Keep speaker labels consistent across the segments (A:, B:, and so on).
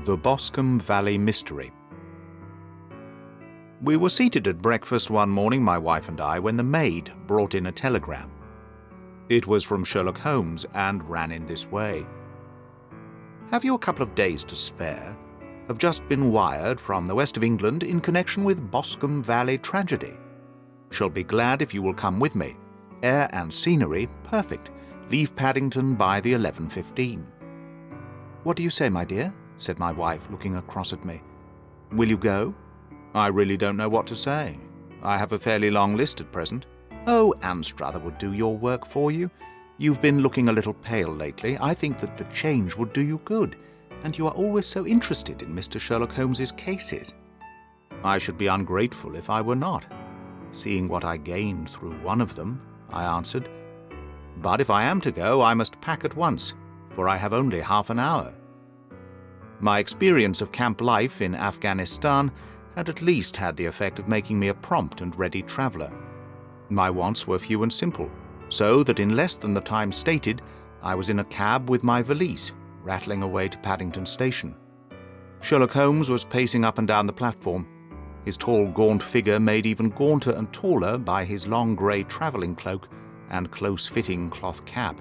A: The Boscombe Valley Mystery. We were seated at breakfast one morning, my wife and I, when the maid brought in a telegram. It was from Sherlock Holmes and ran in this way. "Have you a couple of days to spare? Have just been wired from the west of England in connection with Boscombe Valley tragedy. Shall be glad if you will come with me. Air and scenery perfect. Leave Paddington by the 11:15. "What do you say, my dear?" said my wife, looking across at me. "Will you go?" "I really don't know what to say. I have a fairly long list at present." "Oh, Anstruther would do your work for you. You've been looking a little pale lately. I think that the change would do you good, and you are always so interested in Mr. Sherlock Holmes's cases." "I should be ungrateful if I were not, seeing what I gained through one of them," I answered. "But if I am to go, I must pack at once, for I have only half an hour." My experience of camp life in Afghanistan had at least had the effect of making me a prompt and ready traveller. My wants were few and simple, so that in less than the time stated, I was in a cab with my valise, rattling away to Paddington Station. Sherlock Holmes was pacing up and down the platform, his tall, gaunt figure made even gaunter and taller by his long grey travelling cloak and close-fitting cloth cap.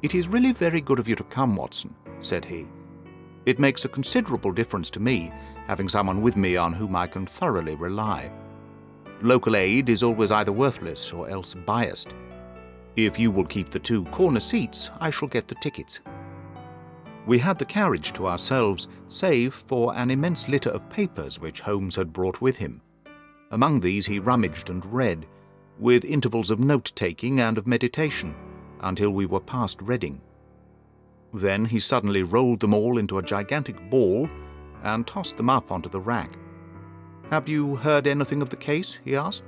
A: "It is really very good of you to come, Watson," said he. "It makes a considerable difference to me, having someone with me on whom I can thoroughly rely. Local aid is always either worthless or else biased. If you will keep the 2 corner seats, I shall get the tickets." We had the carriage to ourselves, save for an immense litter of papers which Holmes had brought with him. Among these he rummaged and read, with intervals of note-taking and of meditation, until we were past Reading. Then he suddenly rolled them all into a gigantic ball and tossed them up onto the rack. "Have you heard anything of the case?" he asked.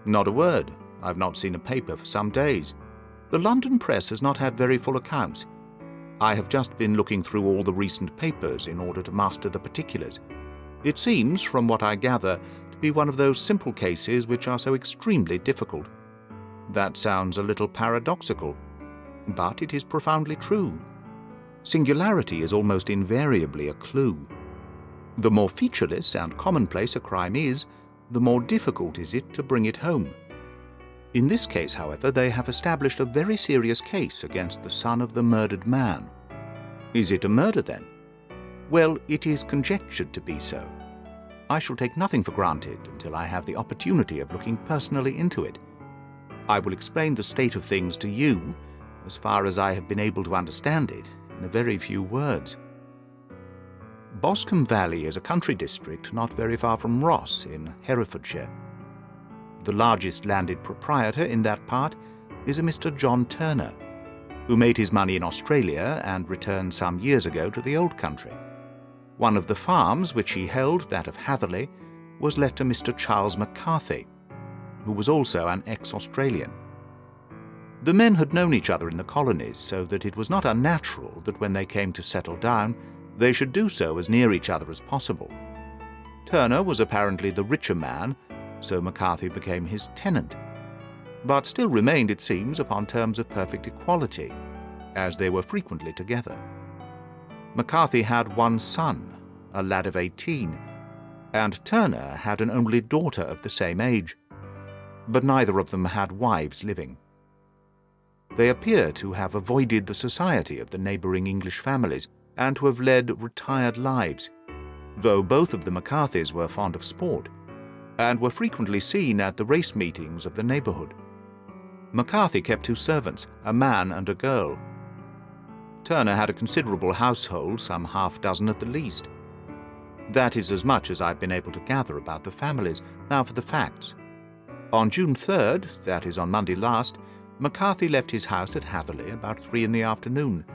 A: "Not a word. I've not seen a paper for some days. The London press has not had very full accounts. I have just been looking through all the recent papers in order to master the particulars. It seems, from what I gather, to be one of those simple cases which are so extremely difficult." That sounds a little paradoxical, but it is profoundly true. Singularity is almost invariably a clue. The more featureless and commonplace a crime is, the more difficult is it to bring it home. In this case, however, they have established a very serious case against the son of the murdered man. Is it a murder, then? Well, it is conjectured to be so. I shall take nothing for granted until I have the opportunity of looking personally into it. I will explain the state of things to you, as far as I have been able to understand it, in a very few words. Boscombe Valley is a country district not very far from Ross in Herefordshire. The largest landed proprietor in that part is a Mr. John Turner, who made his money in Australia and returned some years ago to the old country. One of the farms which he held, that of Hatherley, was let to Mr. Charles McCarthy, who was also an ex-Australian. The men had known each other in the colonies, so that it was not unnatural that when they came to settle down, they should do so as near each other as possible. Turner was apparently the richer man, so McCarthy became his tenant, but still remained, it seems, upon terms of perfect equality, as they were frequently together. McCarthy had one son, a lad of 18, and Turner had an only daughter of the same age, but neither of them had wives living. They appear to have avoided the society of the neighbouring English families, and to have led retired lives, though both of the McCarthys were fond of sport, and were frequently seen at the race meetings of the neighbourhood. McCarthy kept 2 servants, a man and a girl. Turner had a considerable household, some half-dozen at the least. That is as much as I've been able to gather about the families. Now for the facts. On June 3rd, that is on Monday last, McCarthy left his house at Hatherley about 3 in the afternoon,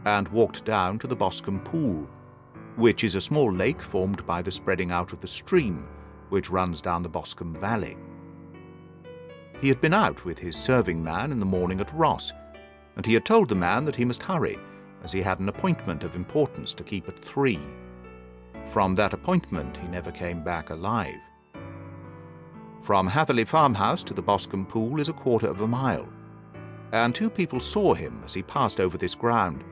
A: and walked down to the Boscombe Pool, which is a small lake formed by the spreading out of the stream which runs down the Boscombe Valley. He had been out with his serving man in the morning at Ross, and he had told the man that he must hurry, as he had an appointment of importance to keep at 3. From that appointment he never came back alive. From Hatherley farmhouse to the Boscombe Pool is 1/4 of a mile, and 2 people saw him as he passed over this ground.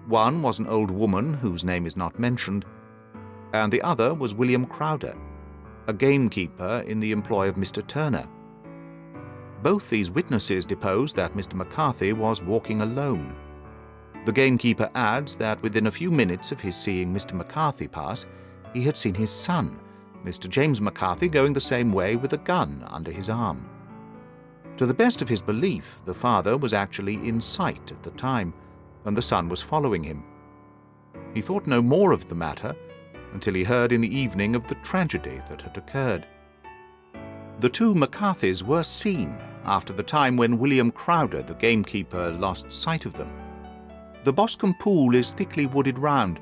A: One was an old woman whose name is not mentioned, and the other was William Crowder, a gamekeeper in the employ of Mr. Turner. Both these witnesses deposed that Mr. McCarthy was walking alone. The gamekeeper adds that within a few minutes of his seeing Mr. McCarthy pass, he had seen his son, Mr. James McCarthy, going the same way with a gun under his arm. To the best of his belief, the father was actually in sight at the time, and the son was following him. He thought no more of the matter until he heard in the evening of the tragedy that had occurred. The two McCarthys were seen after the time when William Crowder, the gamekeeper, lost sight of them. The Boscombe pool is thickly wooded round,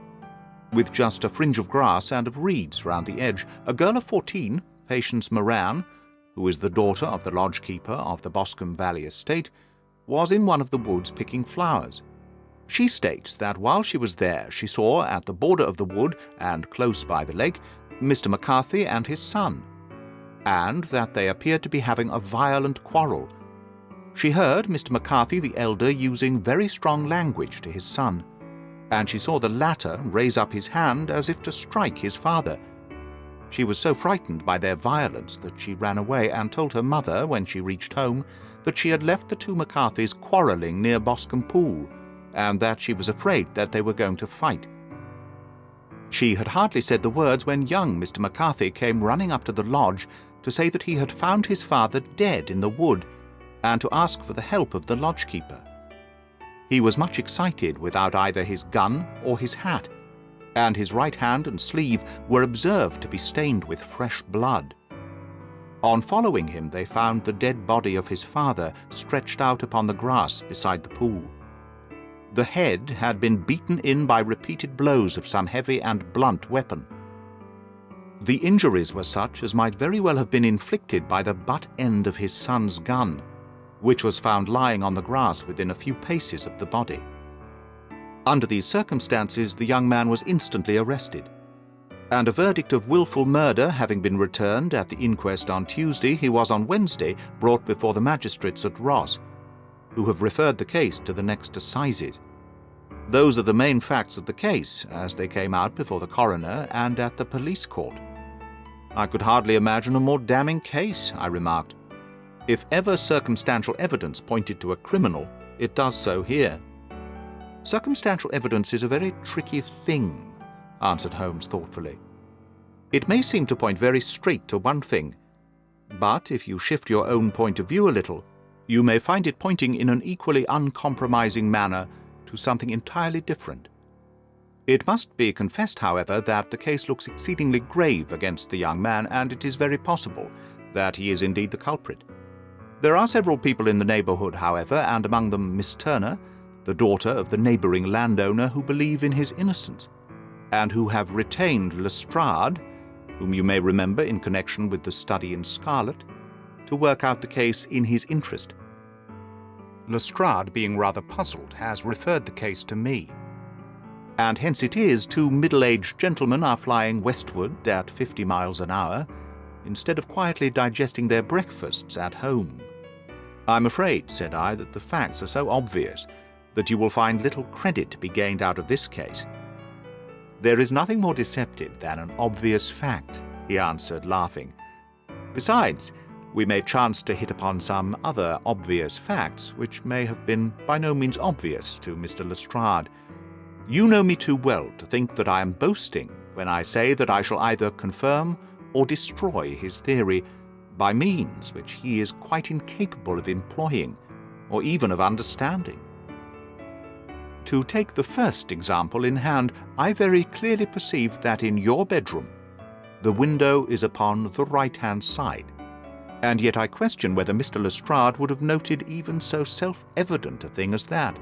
A: with just a fringe of grass and of reeds round the edge. A girl of 14, Patience Moran, who is the daughter of the lodge-keeper of the Boscombe Valley estate, was in one of the woods picking flowers. She states that while she was there, she saw at the border of the wood and close by the lake Mr. McCarthy and his son, and that they appeared to be having a violent quarrel. She heard Mr. McCarthy the elder using very strong language to his son, and she saw the latter raise up his hand as if to strike his father. She was so frightened by their violence that she ran away and told her mother, when she reached home, that she had left the two McCarthys quarrelling near Boscombe Pool, and that she was afraid that they were going to fight. She had hardly said the words when young Mr. McCarthy came running up to the lodge to say that he had found his father dead in the wood, and to ask for the help of the lodge-keeper. He was much excited without either his gun or his hat, and his right hand and sleeve were observed to be stained with fresh blood. On following him, they found the dead body of his father stretched out upon the grass beside the pool. The head had been beaten in by repeated blows of some heavy and blunt weapon. The injuries were such as might very well have been inflicted by the butt end of his son's gun, which was found lying on the grass within a few paces of the body. Under these circumstances, the young man was instantly arrested, and a verdict of wilful murder having been returned at the inquest on Tuesday, he was on Wednesday brought before the magistrates at Ross, who have referred the case to the next assizes. Those are the main facts of the case, as they came out before the coroner and at the police court. I could hardly imagine a more damning case, I remarked. If ever circumstantial evidence pointed to a criminal, it does so here. Circumstantial evidence is a very tricky thing, answered Holmes thoughtfully. It may seem to point very straight to one thing, but if you shift your own point of view a little, you may find it pointing in an equally uncompromising manner to something entirely different. It must be confessed, however, that the case looks exceedingly grave against the young man, and it is very possible that he is indeed the culprit. There are several people in the neighbourhood, however, and among them Miss Turner, the daughter of the neighbouring landowner, who believe in his innocence, and who have retained Lestrade, whom you may remember in connection with the study in scarlet, to work out the case in his interest. Lestrade, being rather puzzled, has referred the case to me. And hence it is two middle-aged gentlemen are flying westward at 50 miles an hour, instead of quietly digesting their breakfasts at home. I'm afraid, said I, that the facts are so obvious that you will find little credit to be gained out of this case. There is nothing more deceptive than an obvious fact, he answered, laughing. Besides, we may chance to hit upon some other obvious facts which may have been by no means obvious to Mr. Lestrade. You know me too well to think that I am boasting when I say that I shall either confirm or destroy his theory by means which he is quite incapable of employing or even of understanding. To take the first example in hand, I very clearly perceive that in your bedroom the window is upon the right-hand side, and yet I question whether Mr. Lestrade would have noted even so self-evident a thing as that.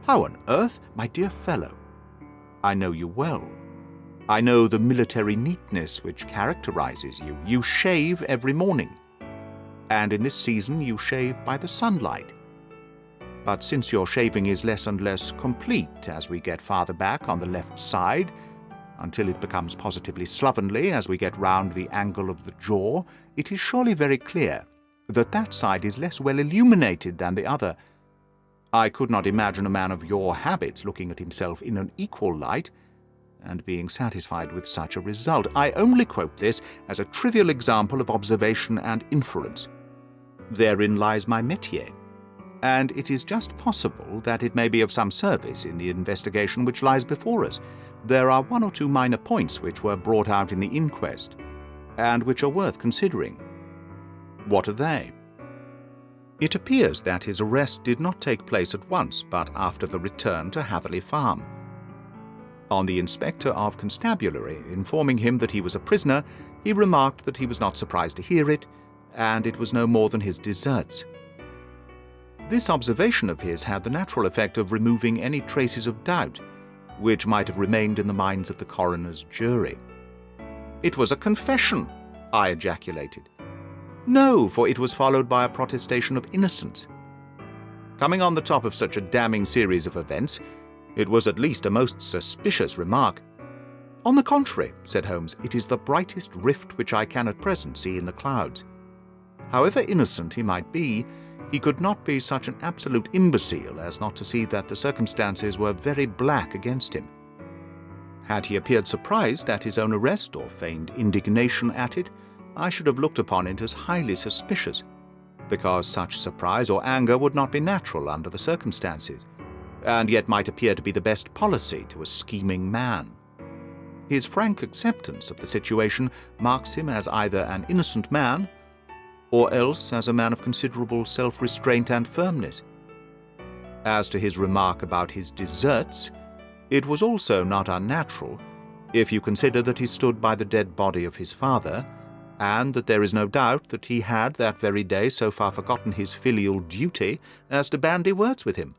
A: How on earth, my dear fellow? I know you well. I know the military neatness which characterizes you. You shave every morning, and in this season you shave by the sunlight. But since your shaving is less and less complete as we get farther back on the left side, until it becomes positively slovenly as we get round the angle of the jaw, it is surely very clear that that side is less well illuminated than the other. I could not imagine a man of your habits looking at himself in an equal light, and being satisfied with such a result. I only quote this as a trivial example of observation and inference. Therein lies my métier, and it is just possible that it may be of some service in the investigation which lies before us. There are one or two minor points which were brought out in the inquest, and which are worth considering. What are they? It appears that his arrest did not take place at once, but after the return to Hatherley Farm. On the Inspector of Constabulary informing him that he was a prisoner, he remarked that he was not surprised to hear it, and it was no more than his deserts. This observation of his had the natural effect of removing any traces of doubt which might have remained in the minds of the coroner's jury. "It was a confession," I ejaculated. "No, for it was followed by a protestation of innocence." Coming on the top of such a damning series of events, it was at least a most suspicious remark. "On the contrary," said Holmes, "it is the brightest rift which I can at present see in the clouds. However innocent he might be, he could not be such an absolute imbecile as not to see that the circumstances were very black against him. Had he appeared surprised at his own arrest or feigned indignation at it, I should have looked upon it as highly suspicious, because such surprise or anger would not be natural under the circumstances, and yet might appear to be the best policy to a scheming man. His frank acceptance of the situation marks him as either an innocent man, or else as a man of considerable self-restraint and firmness. As to his remark about his deserts, it was also not unnatural, if you consider that he stood by the dead body of his father, and that there is no doubt that he had that very day so far forgotten his filial duty as to bandy words with him,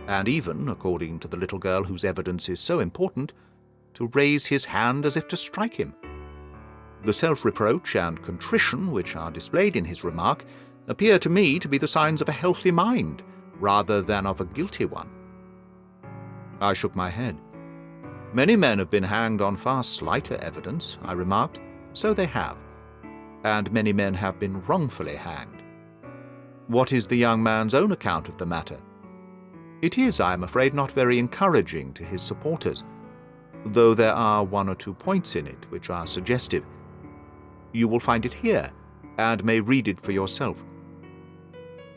A: and even, according to the little girl whose evidence is so important, to raise his hand as if to strike him. The self-reproach and contrition which are displayed in his remark appear to me to be the signs of a healthy mind rather than of a guilty one. I shook my head. "Many men have been hanged on far slighter evidence," I remarked. "So they have, and many men have been wrongfully hanged. What is the young man's own account of the matter?" It is, I am afraid, not very encouraging to his supporters, though there are one or two points in it which are suggestive. You will find it here, and may read it for yourself.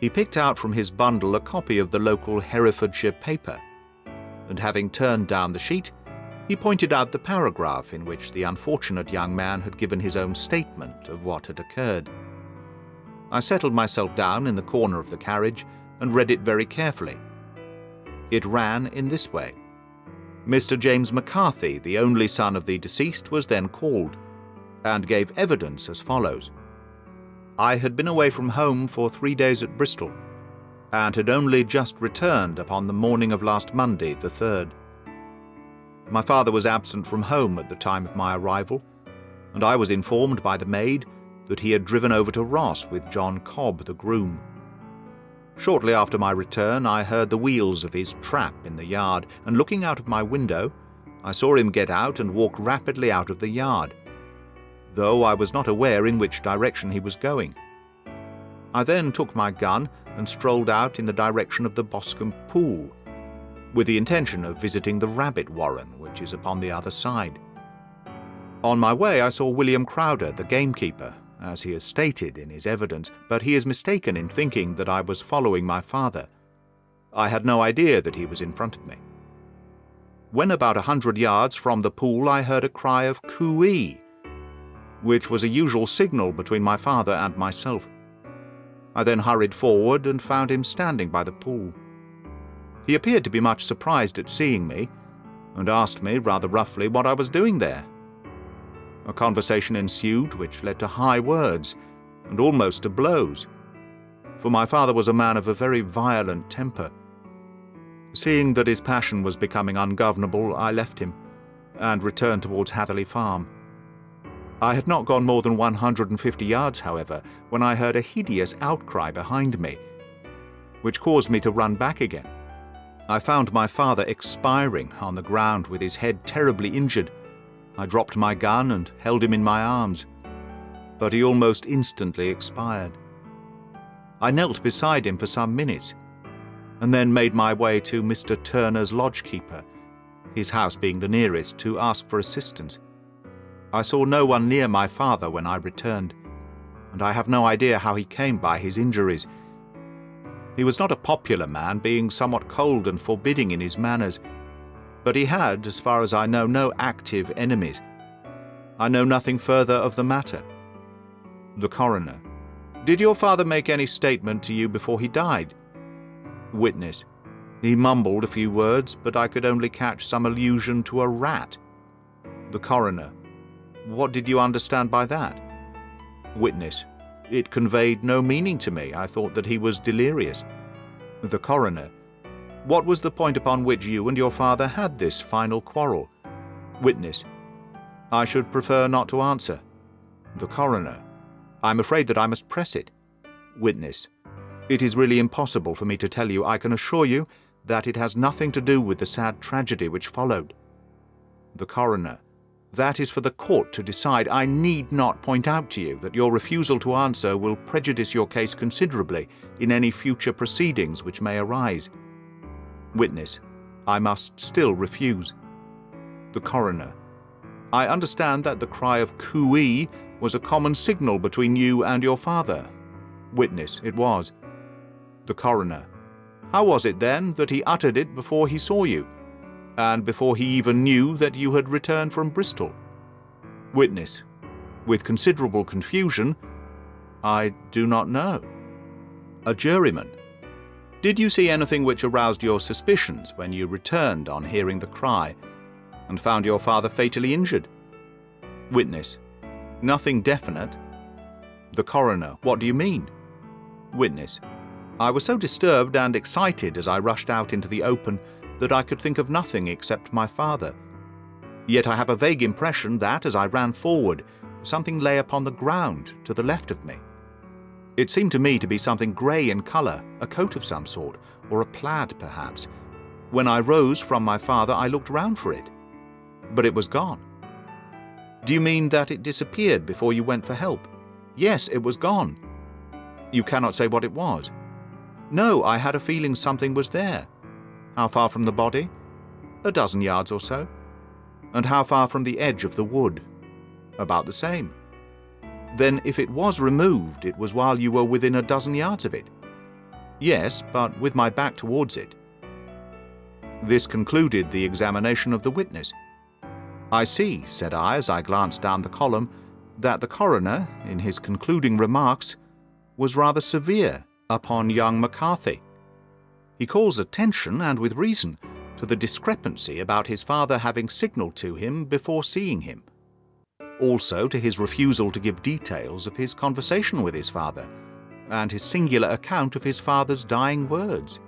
A: He picked out from his bundle a copy of the local Herefordshire paper, and having turned down the sheet, he pointed out the paragraph in which the unfortunate young man had given his own statement of what had occurred. I settled myself down in the corner of the carriage and read it very carefully. It ran in this way. Mr. James McCarthy, the only son of the deceased, was then called, and gave evidence as follows. I had been away from home for 3 days at Bristol, and had only just returned upon the morning of last Monday, the 3rd. My father was absent from home at the time of my arrival, and I was informed by the maid that he had driven over to Ross with John Cobb, the groom. Shortly after my return, I heard the wheels of his trap in the yard, and looking out of my window, I saw him get out and walk rapidly out of the yard, though I was not aware in which direction he was going. I then took my gun and strolled out in the direction of the Boscombe pool, with the intention of visiting the rabbit warren, which is upon the other side. On my way I saw William Crowder, the gamekeeper, as he has stated in his evidence, but he is mistaken in thinking that I was following my father. I had no idea that he was in front of me. When about 100 yards from the pool, I heard a cry of coo-ee, which was a usual signal between my father and myself. I then hurried forward and found him standing by the pool. He appeared to be much surprised at seeing me, and asked me rather roughly what I was doing there. A conversation ensued which led to high words, and almost to blows, for my father was a man of a very violent temper. Seeing that his passion was becoming ungovernable, I left him, and returned towards Hatherley Farm. I had not gone more than 150 yards, however, when I heard a hideous outcry behind me, which caused me to run back again. I found my father expiring on the ground with his head terribly injured. I dropped my gun and held him in my arms, but he almost instantly expired. I knelt beside him for some minutes, and then made my way to Mr. Turner's lodgekeeper, his house being the nearest, to ask for assistance. I saw no one near my father when I returned, and I have no idea how he came by his injuries. He was not a popular man, being somewhat cold and forbidding in his manners, but he had, as far as I know, no active enemies. I know nothing further of the matter. The Coroner: Did your father make any statement to you before he died? Witness: He mumbled a few words, but I could only catch some allusion to a rat. The Coroner: What did you understand by that? Witness: It conveyed no meaning to me. I thought that he was delirious. The Coroner: What was the point upon which you and your father had this final quarrel? Witness: I should prefer not to answer. The Coroner: I'm afraid that I must press it. Witness: It is really impossible for me to tell you. I can assure you that it has nothing to do with the sad tragedy which followed. The Coroner: That is for the court to decide. I need not point out to you that your refusal to answer will prejudice your case considerably in any future proceedings which may arise. Witness: I must still refuse. The Coroner: I understand that the cry of cooee was a common signal between you and your father. Witness: It was. The Coroner: How was it then that he uttered it before he saw you, and before he even knew that you had returned from Bristol? Witness: With considerable confusion, I do not know. A juryman: Did you see anything which aroused your suspicions when you returned on hearing the cry, and found your father fatally injured? Witness: Nothing definite. The Coroner: What do you mean? Witness: I was so disturbed and excited as I rushed out into the open that I could think of nothing except my father. Yet I have a vague impression that, as I ran forward, something lay upon the ground to the left of me. It seemed to me to be something grey in colour, a coat of some sort, or a plaid perhaps. When I rose from my father, I looked round for it, but it was gone. Do you mean that it disappeared before you went for help? Yes, it was gone. You cannot say what it was? No, I had a feeling something was there. How far from the body? 12 yards or so. And how far from the edge of the wood? About the same. Then if it was removed, it was while you were within 12 yards of it? Yes, but with my back towards it. This concluded the examination of the witness. I see, said I, as I glanced down the column, that the Coroner, in his concluding remarks, was rather severe upon young McCarthy. He calls attention, and with reason, to the discrepancy about his father having signalled to him before seeing him. Also to his refusal to give details of his conversation with his father, and his singular account of his father's dying words.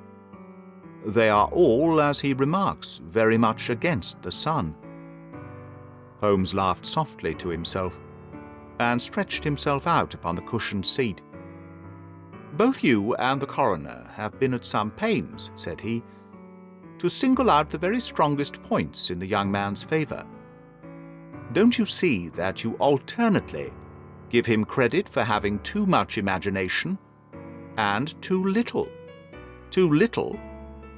A: They are all, as he remarks, very much against the son. Holmes laughed softly to himself, and stretched himself out upon the cushioned seat. Both you and the Coroner have been at some pains, said he, to single out the very strongest points in the young man's favour. Don't you see that you alternately give him credit for having too much imagination and too little? Too little,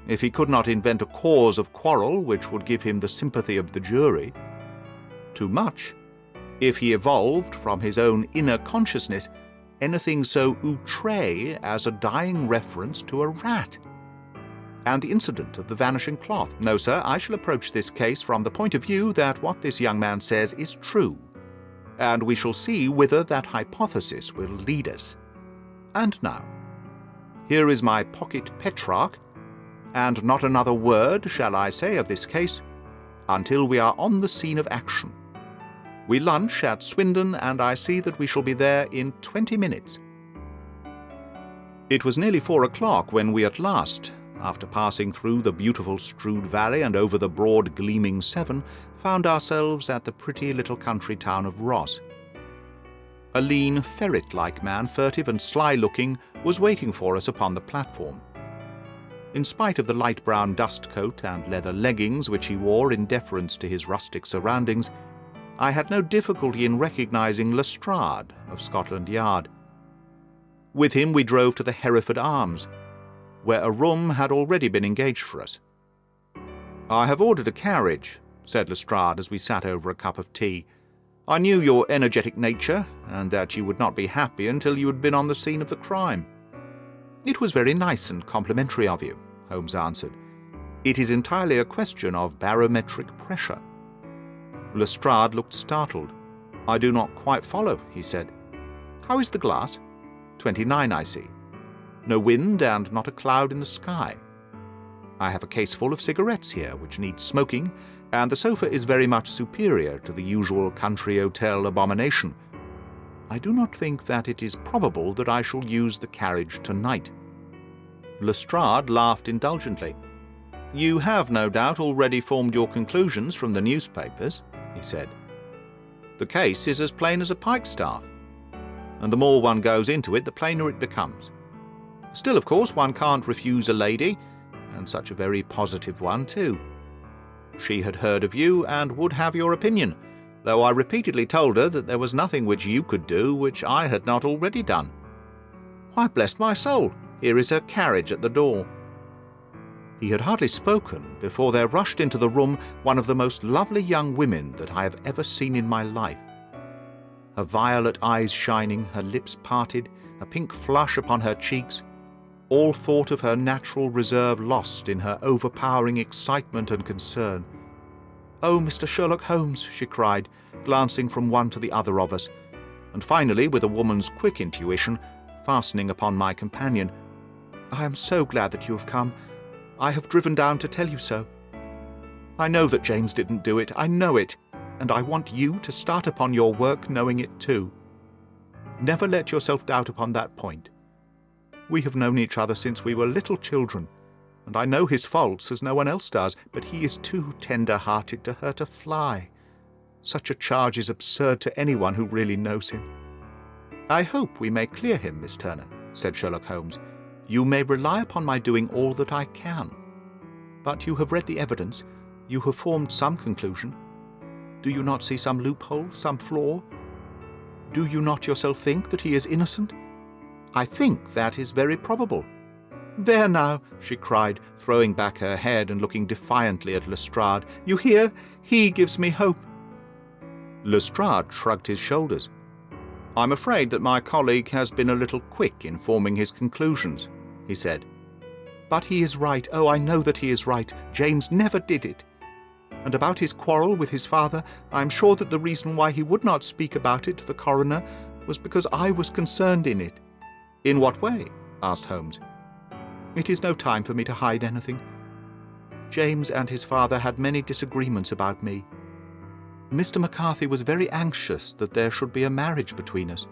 A: if he could not invent a cause of quarrel which would give him the sympathy of the jury. Too much, if he evolved from his own inner consciousness anything so outré as a dying reference to a rat. And the incident of the vanishing cloth. No, sir, I shall approach this case from the point of view that what this young man says is true, and we shall see whither that hypothesis will lead us. And now, here is my pocket Petrarch, and not another word shall I say of this case until we are on the scene of action. We lunch at Swindon, and I see that we shall be there in 20 minutes. It was nearly 4 o'clock when we at last, after passing through the beautiful Strood Valley and over the broad gleaming Severn, found ourselves at the pretty little country town of Ross. A lean, ferret-like man, furtive and sly-looking, was waiting for us upon the platform. In spite of the light brown dust coat and leather leggings which he wore in deference to his rustic surroundings, I had no difficulty in recognising Lestrade of Scotland Yard. With him we drove to the Hereford Arms, where a room had already been engaged for us. "I have ordered a carriage," said Lestrade as we sat over a cup of tea. "I knew your energetic nature, and that you would not be happy until you had been on the scene of the crime." "It was very nice and complimentary of you," Holmes answered. "It is entirely a question of barometric pressure." Lestrade looked startled. "I do not quite follow," he said. "How is the glass?" 29, I see. No wind and not a cloud in the sky. I have a case full of cigarettes here, which need smoking, and the sofa is very much superior to the usual country hotel abomination. I do not think that it is probable that I shall use the carriage tonight." Lestrade laughed indulgently. "You have no doubt already formed your conclusions from the newspapers," he said. "The case is as plain as a pikestaff, and the more one goes into it, the plainer it becomes. Still, of course, one can't refuse a lady, and such a very positive one, too. She had heard of you and would have your opinion, though I repeatedly told her that there was nothing which you could do which I had not already done. Why, bless my soul, here is her carriage at the door." He had hardly spoken before there rushed into the room one of the most lovely young women that I have ever seen in my life. Her violet eyes shining, her lips parted, a pink flush upon her cheeks, all thought of her natural reserve lost in her overpowering excitement and concern. "Oh, Mr. Sherlock Holmes," she cried, glancing from one to the other of us, and finally, with a woman's quick intuition, fastening upon my companion, "I am so glad that you have come. I have driven down to tell you so. I know that James didn't do it, I know it, and I want you to start upon your work knowing it too. Never let yourself doubt upon that point. We have known each other since we were little children, and I know his faults as no one else does, but he is too tender-hearted to hurt a fly. Such a charge is absurd to anyone who really knows him." "I hope we may clear him, Miss Turner," said Sherlock Holmes. "You may rely upon my doing all that I can. But you have read the evidence. You have formed some conclusion. Do you not see some loophole, some flaw? Do you not yourself think that he is innocent?" "I think that is very probable." "There now," she cried, throwing back her head and looking defiantly at Lestrade. "You hear? He gives me hope." Lestrade shrugged his shoulders. "I'm afraid that my colleague has been a little quick in forming his conclusions," he said. "But he is right. Oh, I know that he is right. James never did it. And about his quarrel with his father, I am sure that the reason why he would not speak about it to the coroner was because I was concerned in it." "In what way?" asked Holmes. "It is no time for me to hide anything. James and his father had many disagreements about me. Mr. McCarthy was very anxious that there should be a marriage between us.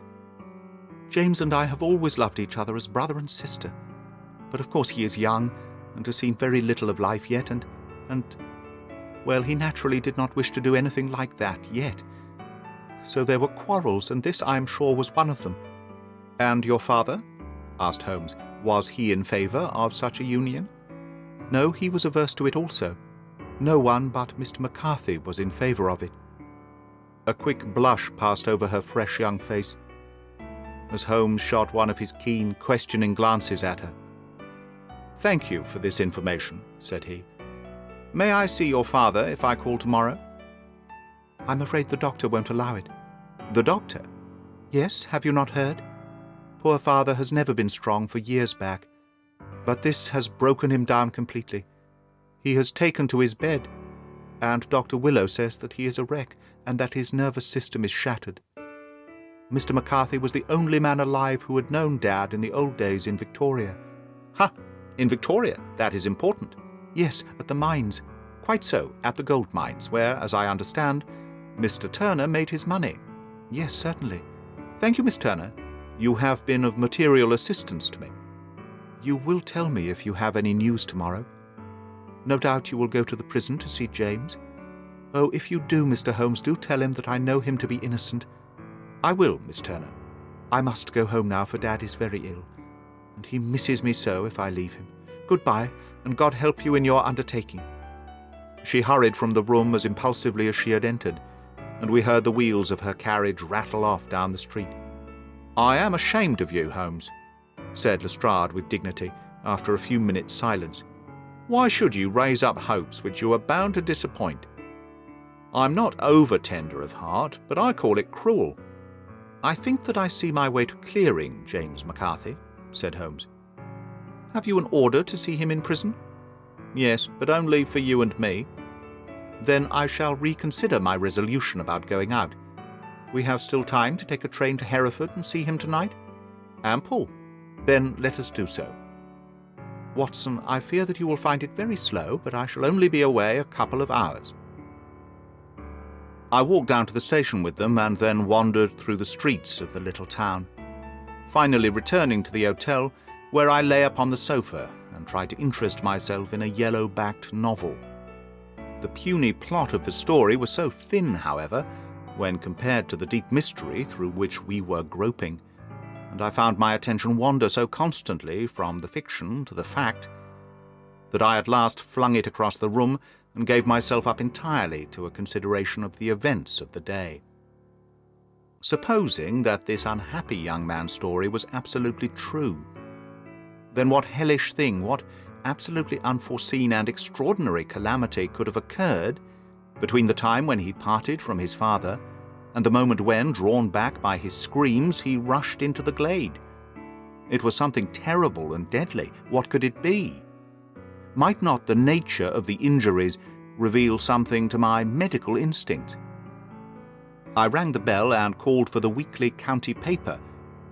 A: James and I have always loved each other as brother and sister, but of course he is young and has seen very little of life yet, and well, he naturally did not wish to do anything like that yet. So there were quarrels, and this, I am sure, was one of them." "And your father?" asked Holmes. "Was he in favour of such a union?" "No, he was averse to it also. No one but Mr. McCarthy was in favour of it." A quick blush passed over her fresh young face, as Holmes shot one of his keen, questioning glances at her. "Thank you for this information," said he. "May I see your father if I call tomorrow?" "I'm afraid the doctor won't allow it." "The doctor?" "Yes, have you not heard? Poor father has never been strong for years back, but this has broken him down completely. He has taken to his bed, and Dr. Willow says that he is a wreck and that his nervous system is shattered. Mr. McCarthy was the only man alive who had known Dad in the old days in Victoria." "Ha! In Victoria? That is important." "Yes, at the mines." "Quite so, at the gold mines, where, as I understand, Mr. Turner made his money." "Yes, certainly." "Thank you, Miss Turner. You have been of material assistance to me." "You will tell me if you have any news tomorrow. No doubt you will go to the prison to see James. Oh, if you do, Mr. Holmes, do tell him that I know him to be innocent." "I will, Miss Turner. I must go home now, for Dad is very ill, and he misses me so if I leave him. Goodbye, and God help you in your undertaking." She hurried from the room as impulsively as she had entered, and we heard the wheels of her carriage rattle off down the street. "I am ashamed of you, Holmes," said Lestrade with dignity, after a few minutes' silence. Why should you raise up hopes which you are bound to disappoint? I'm not over-tender of heart, but I call it cruel." "I think that I see my way to clearing James McCarthy," said Holmes. "Have you an order to see him in prison?" "Yes, but only for you and me." "Then I shall reconsider my resolution about going out. We have still time to take a train to Hereford and see him tonight?" "Ample. Then let us do so." "Watson, I fear that you will find it very slow, but I shall only be away a couple of hours." I walked down to the station with them and then wandered through the streets of the little town, finally returning to the hotel, where I lay upon the sofa and tried to interest myself in a yellow-backed novel. The puny plot of the story was so thin, however, when compared to the deep mystery through which we were groping, and I found my attention wander so constantly from the fiction to the fact that I at last flung it across the room and gave myself up entirely to a consideration of the events of the day. Supposing that this unhappy young man's story was absolutely true, then what hellish thing, what absolutely unforeseen and extraordinary calamity could have occurred between the time when he parted from his father and the moment when, drawn back by his screams, he rushed into the glade? It was something terrible and deadly. What could it be? Might not the nature of the injuries reveal something to my medical instinct? I rang the bell and called for the weekly county paper,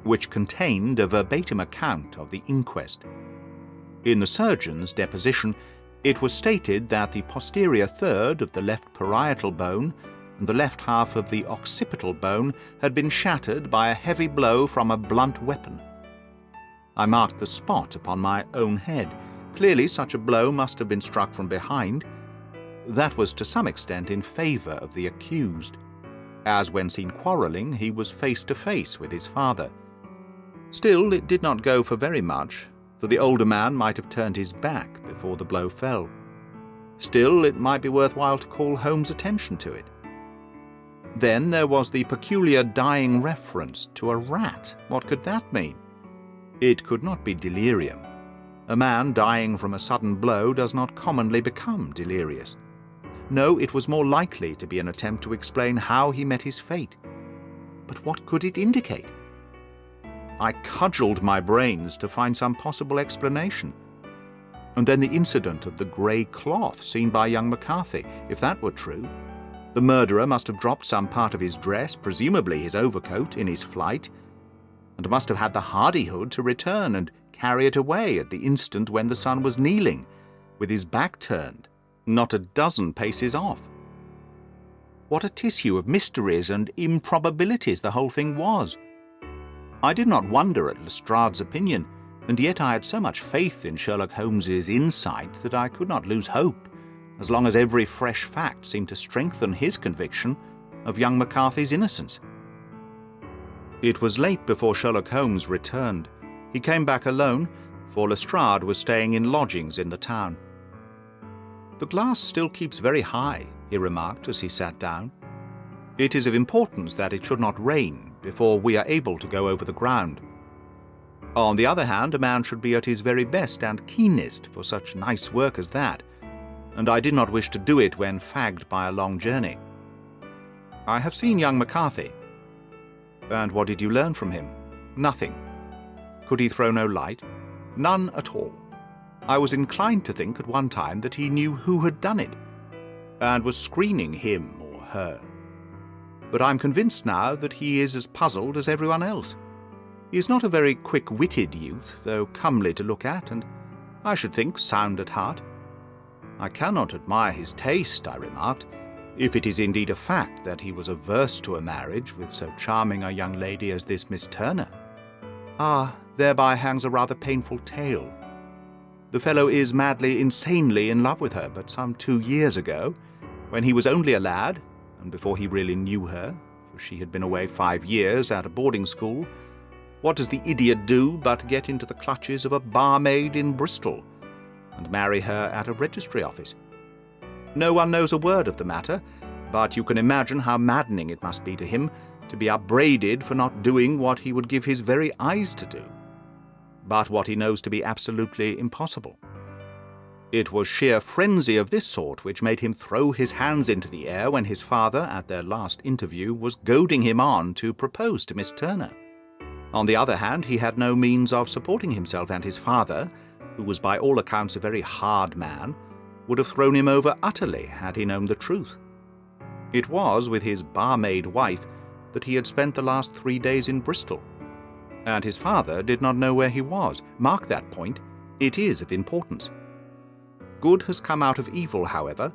A: which contained a verbatim account of the inquest. In the surgeon's deposition, it was stated that the posterior third of the left parietal bone and the left half of the occipital bone had been shattered by a heavy blow from a blunt weapon. I marked the spot upon my own head. Clearly such a blow must have been struck from behind. That was to some extent in favor of the accused, as when seen quarreling he was face to face with his father. Still, it did not go for very much, for the older man might have turned his back before the blow fell. Still, it might be worthwhile to call Holmes' attention to it. Then there was the peculiar dying reference to a rat. What could that mean? It could not be delirium. A man dying from a sudden blow does not commonly become delirious. No, it was more likely to be an attempt to explain how he met his fate. But what could it indicate? I cudgelled my brains to find some possible explanation. And then the incident of the grey cloth seen by young McCarthy. If that were true, the murderer must have dropped some part of his dress, presumably his overcoat, in his flight, and must have had the hardihood to return and carry it away at the instant when the son was kneeling, with his back turned, not a dozen paces off. What a tissue of mysteries and improbabilities the whole thing was! I did not wonder at Lestrade's opinion, and yet I had so much faith in Sherlock Holmes's insight that I could not lose hope, as long as every fresh fact seemed to strengthen his conviction of young McCarthy's innocence. It was late before Sherlock Holmes returned. He came back alone, for Lestrade was staying in lodgings in the town. "The glass still keeps very high," he remarked as he sat down. "It is of importance that it should not rain before we are able to go over the ground. On the other hand, a man should be at his very best and keenest for such nice work as that, and I did not wish to do it when fagged by a long journey. I have seen young McCarthy." "And what did you learn from him?" "Nothing." "Could he throw no light?" "None at all. I was inclined to think at one time that he knew who had done it, and was screening him or her. But I'm convinced now that he is as puzzled as everyone else. He is not a very quick-witted youth, though comely to look at, and, I should think, sound at heart. I cannot admire his taste," I remarked, "if it is indeed a fact that he was averse to a marriage with so charming a young lady as this Miss Turner. Ah, thereby hangs a rather painful tale. The fellow is madly, insanely in love with her, but some 2 years ago, when he was only a lad, and before he really knew her, for she had been away 5 years at a boarding school, what does the idiot do but get into the clutches of a barmaid in Bristol, and marry her at a registry office? No one knows a word of the matter, but you can imagine how maddening it must be to him to be upbraided for not doing what he would give his very eyes to do, but what he knows to be absolutely impossible. It was sheer frenzy of this sort which made him throw his hands into the air when his father, at their last interview, was goading him on to propose to Miss Turner. On the other hand, he had no means of supporting himself, and his father, who was by all accounts a very hard man, would have thrown him over utterly had he known the truth. It was with his barmaid wife that he had spent the last 3 days in Bristol, and his father did not know where he was. Mark that point. It is of importance. Good has come out of evil, however,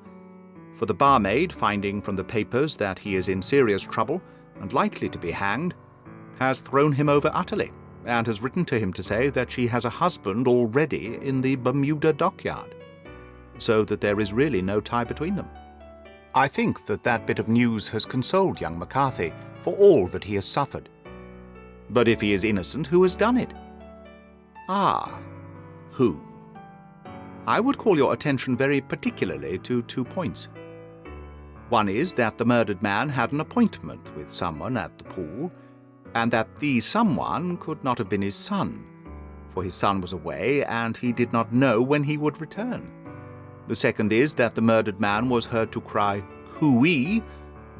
A: for the barmaid, finding from the papers that he is in serious trouble and likely to be hanged, has thrown him over utterly, and has written to him to say that she has a husband already in the Bermuda dockyard, so that there is really no tie between them. I think that bit of news has consoled young McCarthy for all that he has suffered. But if he is innocent, who has done it? Ah, who? I would call your attention very particularly to 2 points. One is that the murdered man had an appointment with someone at the pool, and that the someone could not have been his son, for his son was away and he did not know when he would return. The second is that the murdered man was heard to cry "hooey"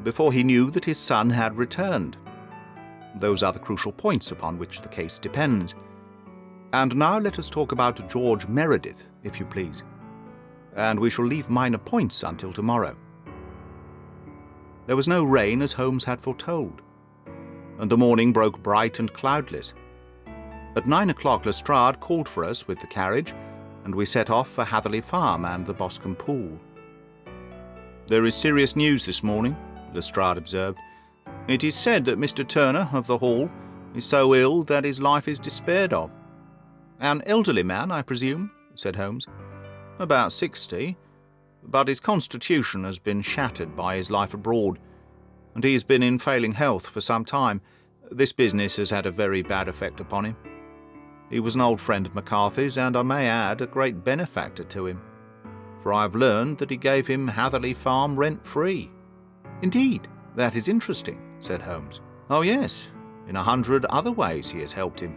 A: before he knew that his son had returned. Those are the crucial points upon which the case depends. And now let us talk about George Meredith, if you please, and we shall leave minor points until tomorrow. There was no rain, as Holmes had foretold, and the morning broke bright and cloudless. At 9 o'clock Lestrade called for us with the carriage, and we set off for Hatherley Farm and the Boscombe Pool. "There is serious news this morning," Lestrade observed. "It is said that Mr. Turner, of the Hall, is so ill that his life is despaired of." "An elderly man, I presume?" said Holmes. "About 60, but his constitution has been shattered by his life abroad, and he has been in failing health for some time. This business has had a very bad effect upon him. He was an old friend of McCarthy's, and I may add, a great benefactor to him, for I have learned that he gave him Hatherley Farm rent-free." "Indeed, that is interesting," said Holmes. "Oh yes, in 100 other ways he has helped him.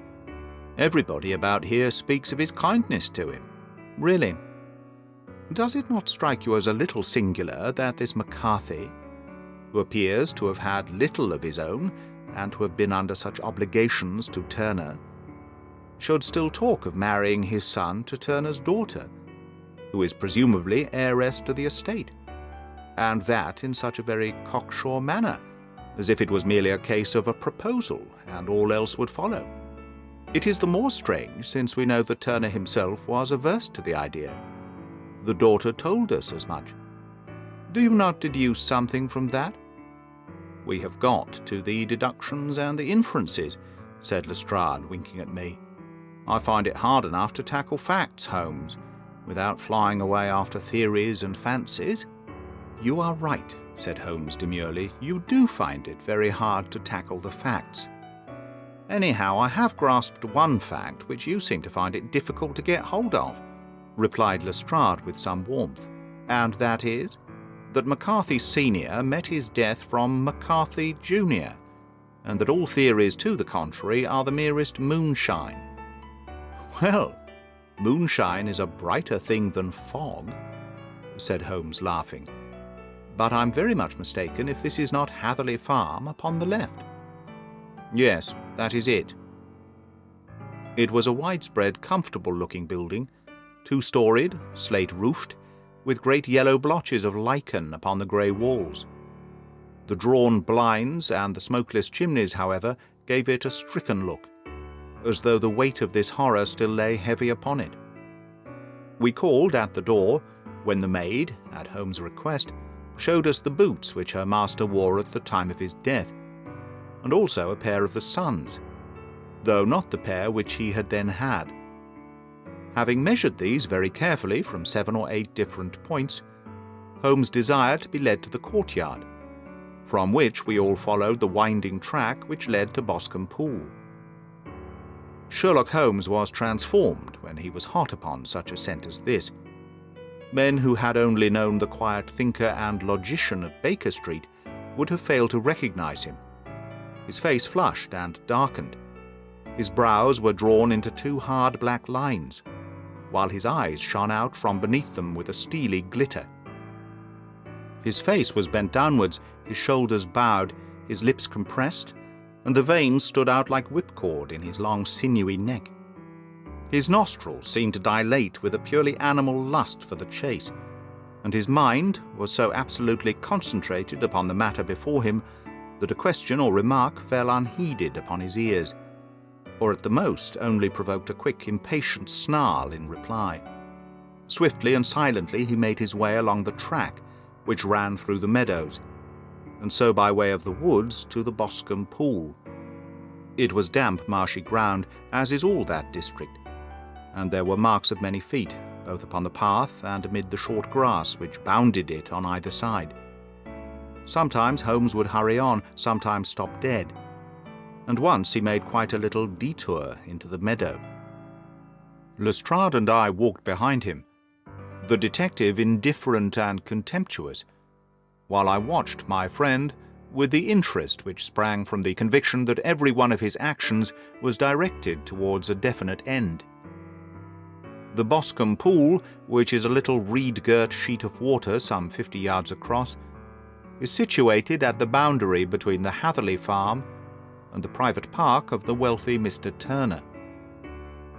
A: Everybody about here speaks of his kindness to him." "Really? Does it not strike you as a little singular that this McCarthy, who appears to have had little of his own and to have been under such obligations to Turner, should still talk of marrying his son to Turner's daughter, who is presumably heiress to the estate, and that in such a very cocksure manner, as if it was merely a case of a proposal and all else would follow? It is the more strange since we know that Turner himself was averse to the idea. The daughter told us as much. Do you not deduce something from that?" "We have got to the deductions and the inferences," said Lestrade, winking at me. "I find it hard enough to tackle facts, Holmes, without flying away after theories and fancies." "You are right," said Holmes demurely. "You do find it very hard to tackle the facts. Anyhow, I have grasped one fact which you seem to find it difficult to get hold of," replied Lestrade with some warmth, "and that is, that McCarthy Sr. met his death from McCarthy Jr., and that all theories to the contrary are the merest moonshine." "Well, moonshine is a brighter thing than fog," said Holmes, laughing. "But I'm very much mistaken if this is not Hatherley Farm upon the left." "Yes, that is it." It was a widespread, comfortable-looking building, 2-storied, slate-roofed, with great yellow blotches of lichen upon the grey walls. The drawn blinds and the smokeless chimneys, however, gave it a stricken look, as though the weight of this horror still lay heavy upon it. We called at the door, when the maid, at Holmes' request, showed us the boots which her master wore at the time of his death, and also a pair of the son's, though not the pair which he had then had. Having measured these very carefully from 7 or 8 different points, Holmes desired to be led to the courtyard, from which we all followed the winding track which led to Boscombe Pool. Sherlock Holmes was transformed when he was hot upon such a scent as this. Men who had only known the quiet thinker and logician at Baker Street would have failed to recognize him. His face flushed and darkened. His brows were drawn into 2 hard black lines. while his eyes shone out from beneath them with a steely glitter. His face was bent downwards, his shoulders bowed, his lips compressed, and the veins stood out like whipcord in his long sinewy neck. His nostrils seemed to dilate with a purely animal lust for the chase, and his mind was so absolutely concentrated upon the matter before him that a question or remark fell unheeded upon his ears, or at the most only provoked a quick, impatient snarl in reply. Swiftly and silently he made his way along the track which ran through the meadows, and so by way of the woods to the Boscombe pool. It was damp, marshy ground, as is all that district, and there were marks of many feet, both upon the path and amid the short grass which bounded it on either side. Sometimes Holmes would hurry on, sometimes stop dead, and once he made quite a little detour into the meadow. Lestrade and I walked behind him, the detective indifferent and contemptuous, while I watched my friend with the interest which sprang from the conviction that every one of his actions was directed towards a definite end. The Boscombe pool, which is a little reed-girt sheet of water some 50 yards across, is situated at the boundary between the Hatherley farm and the private park of the wealthy Mr. Turner.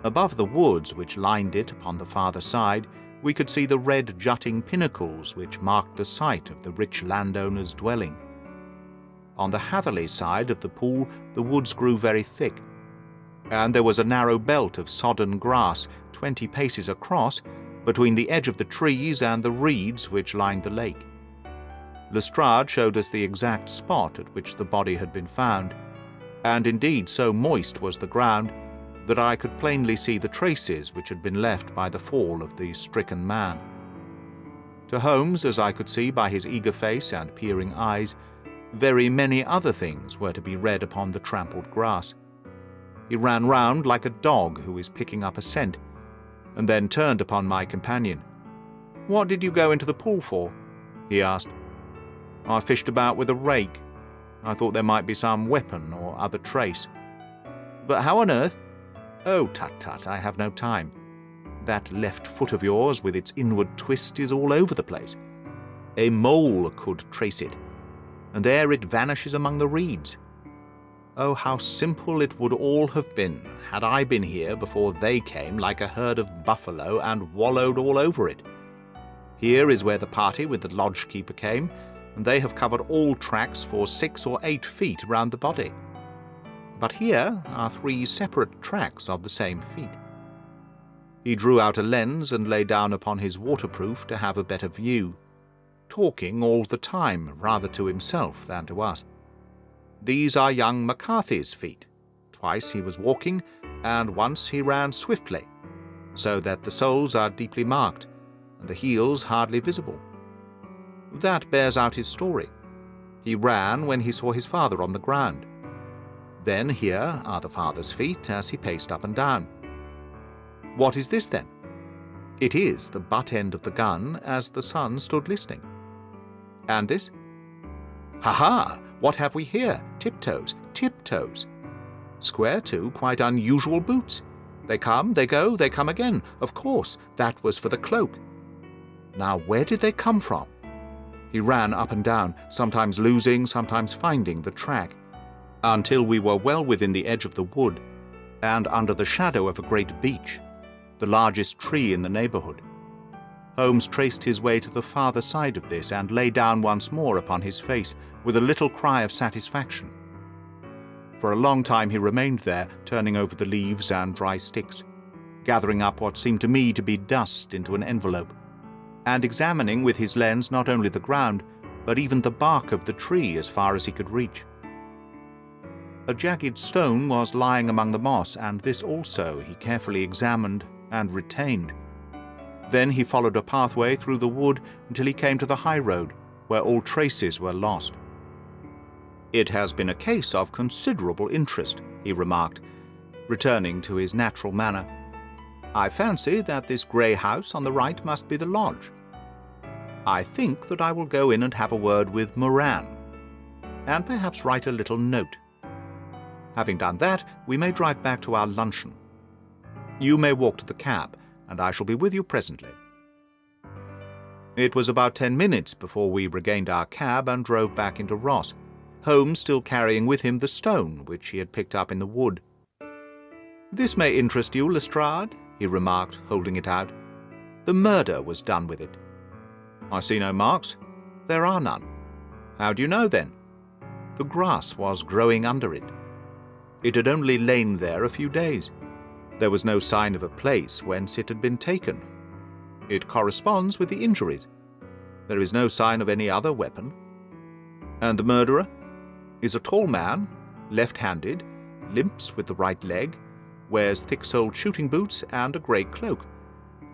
A: Above the woods which lined it upon the farther side, we could see the red jutting pinnacles which marked the site of the rich landowner's dwelling. On the Hatherley side of the pool the woods grew very thick, and there was a narrow belt of sodden grass 20 paces across between the edge of the trees and the reeds which lined the lake. Lestrade showed us the exact spot at which the body had been found, and indeed so moist was the ground that I could plainly see the traces which had been left by the fall of the stricken man. To Holmes, as I could see by his eager face and peering eyes, very many other things were to be read upon the trampled grass. He ran round like a dog who is picking up a scent, and then turned upon my companion. "What did you go into the pool for?" he asked. "I fished about with a rake. I thought there might be some weapon or other trace." "But how on earth—" "Oh, tut-tut, I have no time. That left foot of yours with its inward twist is all over the place. A mole could trace it, and there it vanishes among the reeds. Oh, how simple it would all have been had I been here before they came like a herd of buffalo and wallowed all over it. Here is where the party with the lodge-keeper came, and they have covered all tracks for 6 or 8 feet round the body. But here are 3 separate tracks of the same feet." He drew out a lens and lay down upon his waterproof to have a better view, talking all the time rather to himself than to us. "These are young McCarthy's feet. Twice he was walking, and once he ran swiftly, so that the soles are deeply marked, and the heels hardly visible. That bears out his story. He ran when he saw his father on the ground. Then here are the father's feet as he paced up and down. What is this, then? It is the butt end of the gun as the son stood listening. And this? Ha-ha! What have we here? Tiptoes, tiptoes. Square, too, quite unusual boots. They come, they go, they come again. Of course, that was for the cloak. Now, where did they come from?" He ran up and down, sometimes losing, sometimes finding the track, until we were well within the edge of the wood, and under the shadow of a great beech, the largest tree in the neighbourhood. Holmes traced his way to the farther side of this and lay down once more upon his face with a little cry of satisfaction. For a long time he remained there, turning over the leaves and dry sticks, gathering up what seemed to me to be dust into an envelope, and examining with his lens not only the ground, but even the bark of the tree as far as he could reach. A jagged stone was lying among the moss, and this also he carefully examined and retained. Then he followed a pathway through the wood until he came to the high road, where all traces were lost. "It has been a case of considerable interest," he remarked, returning to his natural manner. "I fancy that this grey house on the right must be the lodge. I think that I will go in and have a word with Moran, and perhaps write a little note. Having done that, we may drive back to our luncheon. You may walk to the cab, and I shall be with you presently." It was about 10 minutes before we regained our cab and drove back into Ross, Holmes still carrying with him the stone which he had picked up in the wood. "This may interest you, Lestrade," he remarked, holding it out. "The murder was done with it." "I see no marks." "There are none." "How do you know, then?" "The grass was growing under it. It had only lain there a few days. There was no sign of a place whence it had been taken. It corresponds with the injuries. There is no sign of any other weapon. And the murderer is a tall man, left-handed, limps with the right leg, wears thick-soled shooting boots and a grey cloak,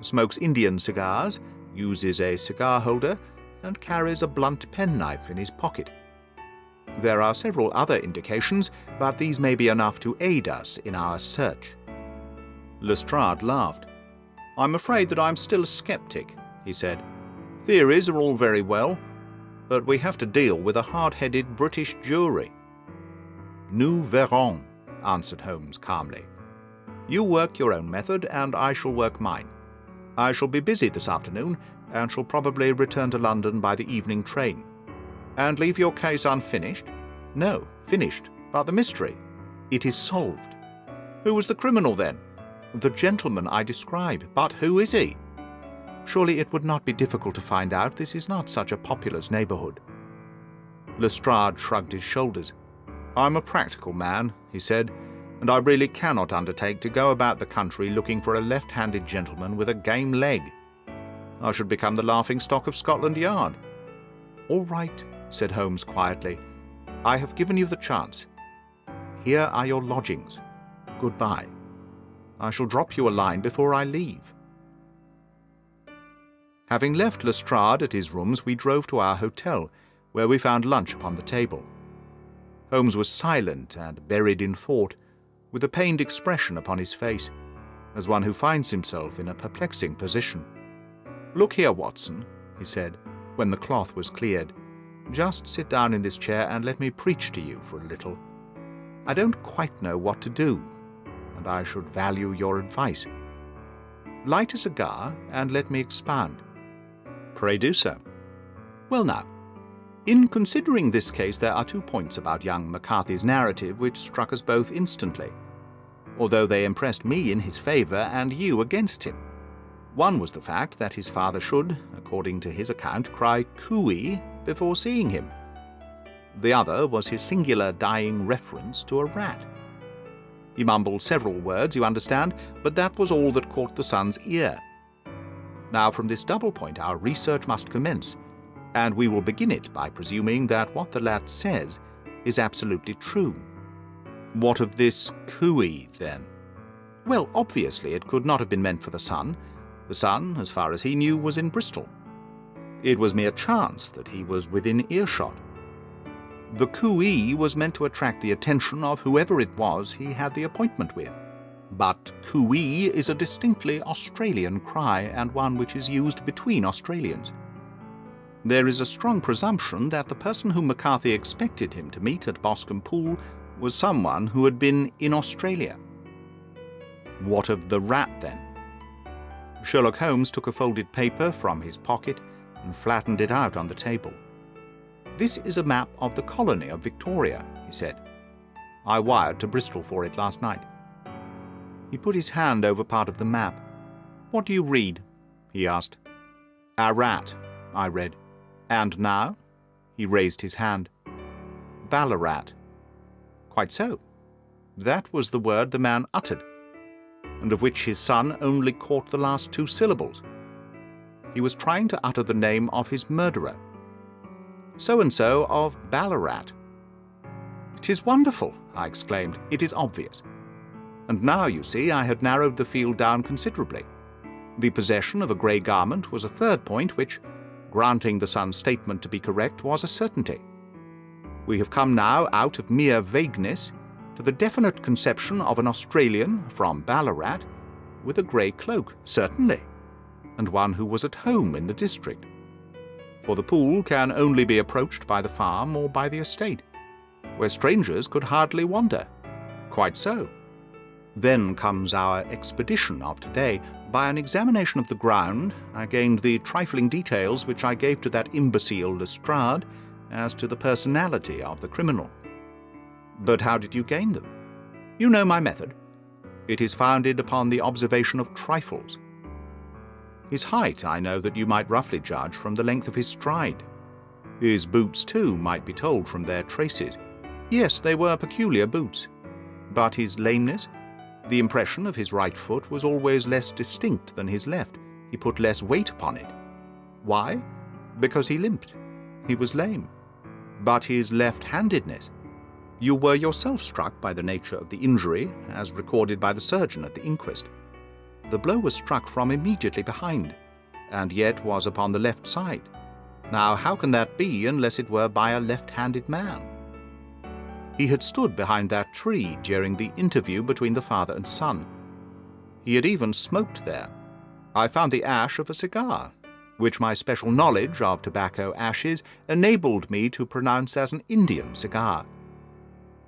A: smokes Indian cigars, uses a cigar holder, and carries a blunt penknife in his pocket. There are several other indications, but these may be enough to aid us in our search." Lestrade laughed. "I'm afraid that I'm still a skeptic," he said. "Theories are all very well, but we have to deal with a hard-headed British jury." "Nous verrons," answered Holmes calmly. "You work your own method, and I shall work mine. I shall be busy this afternoon, and shall probably return to London by the evening train." "And leave your case unfinished?" "No, finished, but the mystery. It is solved." "Who was the criminal, then?" "The gentleman I describe. But who is he?" "Surely it would not be difficult to find out. This is not such a populous neighbourhood." Lestrade shrugged his shoulders. "I'm a practical man," he said, "and I really cannot undertake to go about the country looking for a left-handed gentleman with a game leg. I should become the laughing-stock of Scotland Yard." "All right," said Holmes quietly. "I have given you the chance. Here are your lodgings. Goodbye. I shall drop you a line before I leave." Having left Lestrade at his rooms, we drove to our hotel, where we found lunch upon the table. Holmes was silent and buried in thought, with a pained expression upon his face, as one who finds himself in a perplexing position. "Look here, Watson," he said, when the cloth was cleared. "Just sit down in this chair and let me preach to you for a little. I don't quite know what to do, and I should value your advice. Light a cigar and let me expound." "Pray do so." "Well now, in considering this case there are 2 points about young McCarthy's narrative which struck us both instantly, although they impressed me in his favour and you against him. One was the fact that his father should, according to his account, cry cooey before seeing him. The other was his singular dying reference to a rat. He mumbled several words, you understand, but that was all that caught the son's ear. Now from this double point our research must commence, and we will begin it by presuming that what the lad says is absolutely true." "What of this cooey, then?" "Well, obviously it could not have been meant for the son. The son, as far as he knew, was in Bristol. It was mere chance that he was within earshot. The cooey was meant to attract the attention of whoever it was he had the appointment with. But cooey is a distinctly Australian cry, and one which is used between Australians. There is a strong presumption that the person whom McCarthy expected him to meet at Boscombe Pool was someone who had been in Australia." "What of the rat, then?" Sherlock Holmes took a folded paper from his pocket and flattened it out on the table. "This is a map of the colony of Victoria," he said. "I wired to Bristol for it last night." He put his hand over part of the map. "What do you read?" he asked. "Arat," I read. "And now?" He raised his hand. "Ballarat." "Quite so. That was the word the man uttered, and of which his son only caught the last 2 syllables. He was trying to utter the name of his murderer. So-and-so of Ballarat." "It is wonderful," I exclaimed. "It is obvious. And now, you see, I had narrowed the field down considerably. The possession of a grey garment was a third point which, granting the son's statement to be correct, was a certainty. We have come now out of mere vagueness to the definite conception of an Australian from Ballarat with a grey cloak, certainly, and one who was at home in the district. For the pool can only be approached by the farm or by the estate, where strangers could hardly wander. Quite so. Then comes our expedition of today. By an examination of the ground, I gained the trifling details which I gave to that imbecile Lestrade as to the personality of the criminal. But how did you gain them? You know my method. It is founded upon the observation of trifles. His height I know that you might roughly judge from the length of his stride. His boots, too, might be told from their traces. Yes, they were peculiar boots. But his lameness? The impression of his right foot was always less distinct than his left. He put less weight upon it. Why? Because he limped. He was lame. But his left-handedness? You were yourself struck by the nature of the injury, as recorded by the surgeon at the inquest. The blow was struck from immediately behind, and yet was upon the left side. Now, how can that be unless it were by a left-handed man? He had stood behind that tree during the interview between the father and son. He had even smoked there. I found the ash of a cigar, which my special knowledge of tobacco ashes enabled me to pronounce as an Indian cigar.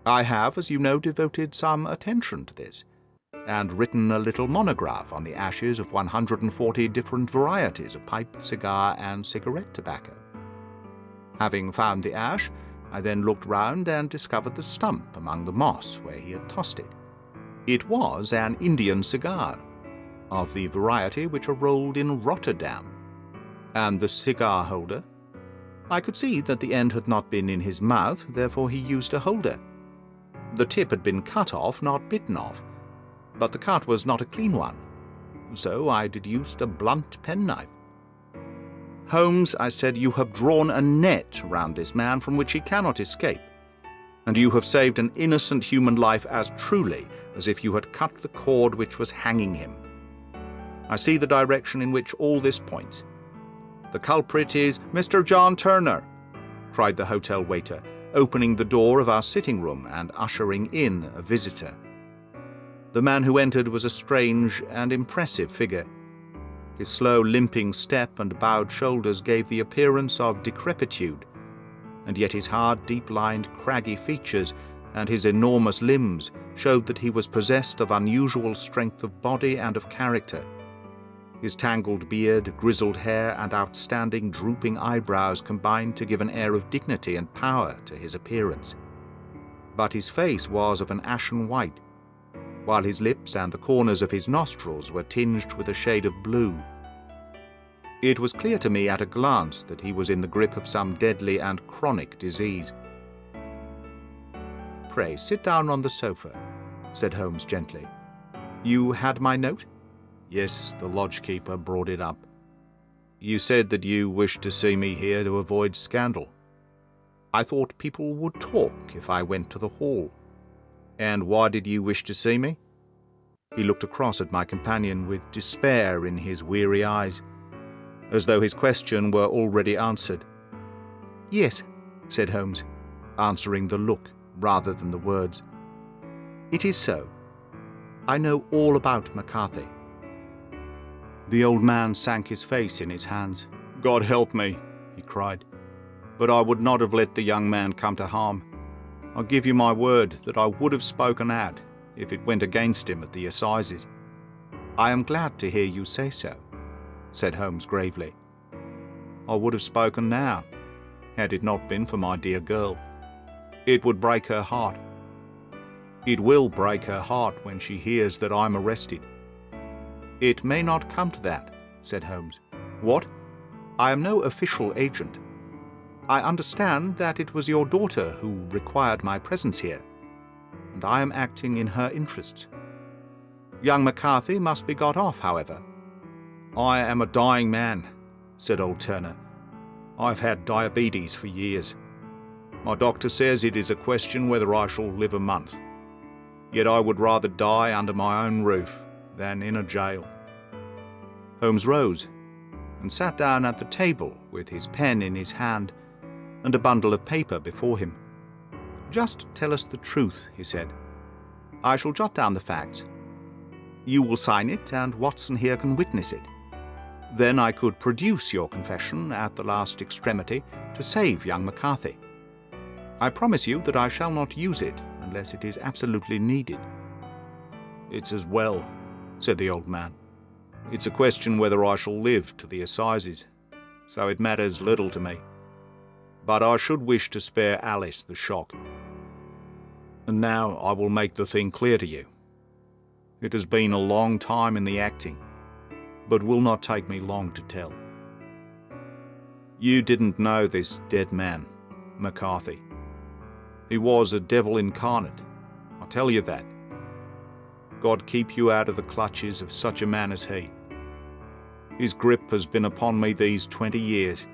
A: I have, as you know, devoted some attention to this, and written a little monograph on the ashes of 140 different varieties of pipe, cigar, and cigarette tobacco. Having found the ash, I then looked round and discovered the stump among the moss where he had tossed it. It was an Indian cigar, of the variety which are rolled in Rotterdam. And the cigar holder? I could see that the end had not been in his mouth, therefore he used a holder. The tip had been cut off, not bitten off, but the cut was not a clean one, so I deduced a blunt penknife. Holmes, I said, you have drawn a net round this man from which he cannot escape, and you have saved an innocent human life as truly as if you had cut the cord which was hanging him. I see the direction in which all this points. The culprit is Mr. John Turner, cried the hotel waiter, opening the door of our sitting room and ushering in a visitor. The man who entered was a strange and impressive figure. His slow, limping step and bowed shoulders gave the appearance of decrepitude, and yet his hard, deep-lined, craggy features and his enormous limbs showed that he was possessed of unusual strength of body and of character. His tangled beard, grizzled hair, and outstanding, drooping eyebrows combined to give an air of dignity and power to his appearance. But his face was of an ashen white, while his lips and the corners of his nostrils were tinged with a shade of blue. It was clear to me at a glance that he was in the grip of some deadly and chronic disease. "Pray, sit down on the sofa," said Holmes gently. "You had my note?" "Yes, the lodge-keeper brought it up. You said that you wished to see me here to avoid scandal. I thought people would talk if I went to the hall." "And why did you wish to see me?" He looked across at my companion with despair in his weary eyes, as though his question were already answered. "Yes," said Holmes, answering the look rather than the words. "It is so. I know all about McCarthy." The old man sank his face in his hands. "God help me," he cried, "but I would not have let the young man come to harm. I give you my word that I would have spoken out if it went against him at the assizes." "I am glad to hear you say so," said Holmes gravely. "I would have spoken now, had it not been for my dear girl. It would break her heart. It will break her heart when she hears that I'm arrested." "It may not come to that," said Holmes. "What? I am no official agent. I understand that it was your daughter who required my presence here, and I am acting in her interests. Young McCarthy must be got off, however." "I am a dying man," said old Turner. "I've had diabetes for years. My doctor says it is a question whether I shall live a month. Yet I would rather die under my own roof than in a jail." Holmes rose and sat down at the table with his pen in his hand and a bundle of paper before him. "Just tell us the truth," he said. "I shall jot down the facts. You will sign it, and Watson here can witness it. Then I could produce your confession at the last extremity to save young McCarthy. I promise you that I shall not use it unless it is absolutely needed." "It's as well," said the old man. "It's a question whether I shall live to the assizes, so it matters little to me. But I should wish to spare Alice the shock. And now I will make the thing clear to you. It has been a long time in the acting, but will not take me long to tell. You didn't know this dead man, McCarthy. He was a devil incarnate, I tell you that. God keep you out of the clutches of such a man as he. His grip has been upon me these 20 years,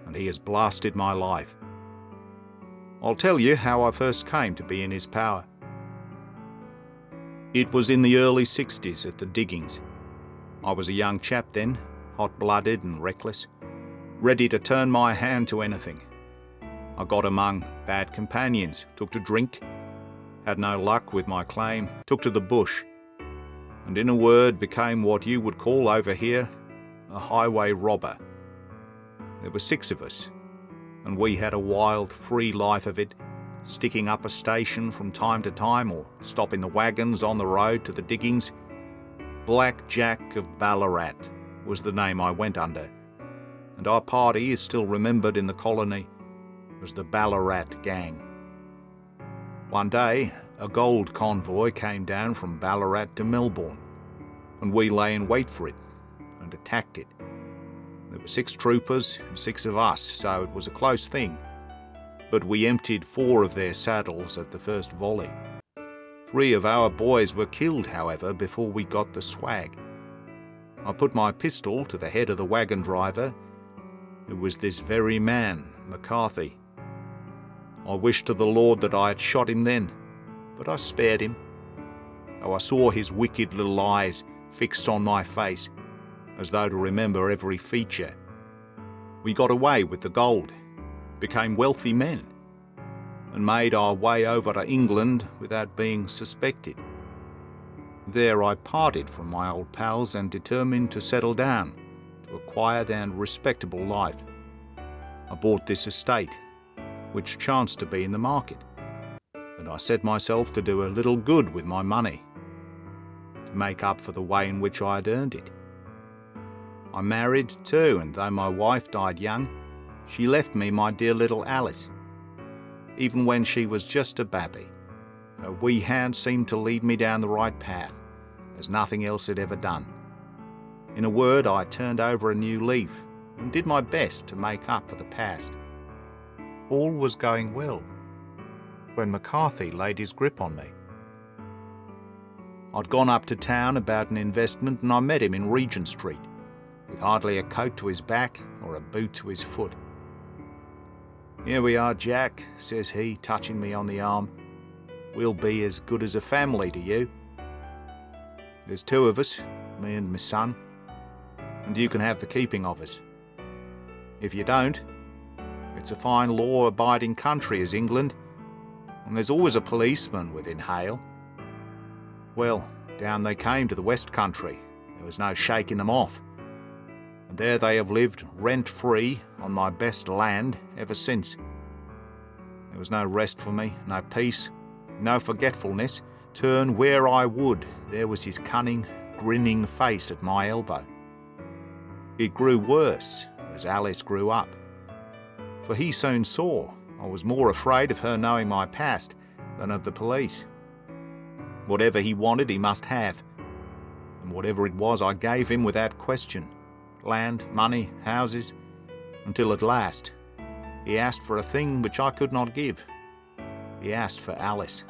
A: and he has blasted my life. I'll tell you how I first came to be in his power. It was in the early 60s at the diggings. I was a young chap then, hot-blooded and reckless, ready to turn my hand to anything. I got among bad companions, took to drink, had no luck with my claim, took to the bush, and in a word became what you would call over here a highway robber. There were 6 of us, and we had a wild, free life of it, sticking up a station from time to time or stopping the wagons on the road to the diggings. Black Jack of Ballarat was the name I went under, and our party is still remembered in the colony as the Ballarat Gang. One day, a gold convoy came down from Ballarat to Melbourne, and we lay in wait for it and attacked it. There were 6 troopers and 6 of us, so it was a close thing, but we emptied 4 of their saddles at the first volley. 3 of our boys were killed, however, before we got the swag. I put my pistol to the head of the wagon driver. It was this very man, McCarthy. I wished to the Lord that I had shot him then, but I spared him, though I saw his wicked little eyes fixed on my face, as though to remember every feature. We got away with the gold, became wealthy men, and made our way over to England without being suspected. There I parted from my old pals and determined to settle down to a quiet and respectable life. I bought this estate, which chanced to be in the market, and I set myself to do a little good with my money, to make up for the way in which I had earned it. I married too, and though my wife died young, she left me my dear little Alice. Even when she was just a babby, her wee hand seemed to lead me down the right path, as nothing else had ever done. In a word, I turned over a new leaf and did my best to make up for the past. All was going well when McCarthy laid his grip on me. I'd gone up to town about an investment, and I met him in Regent Street, with hardly a coat to his back or a boot to his foot. "Here we are, Jack," says he, touching me on the arm. "We'll be as good as a family to you. There's 2 of us, me and my son, and you can have the keeping of us. If you don't, it's a fine law-abiding country is England, and there's always a policeman within hail." Well, down they came to the West Country. There was no shaking them off, and there they have lived rent-free on my best land ever since. There was no rest for me, no peace, no forgetfulness. Turn where I would, there was his cunning, grinning face at my elbow. It grew worse as Alice grew up, for he soon saw I was more afraid of her knowing my past than of the police. Whatever he wanted he must have, and whatever it was I gave him without question. Land, money, houses, until at last he asked for a thing which I could not give. He asked for Alice.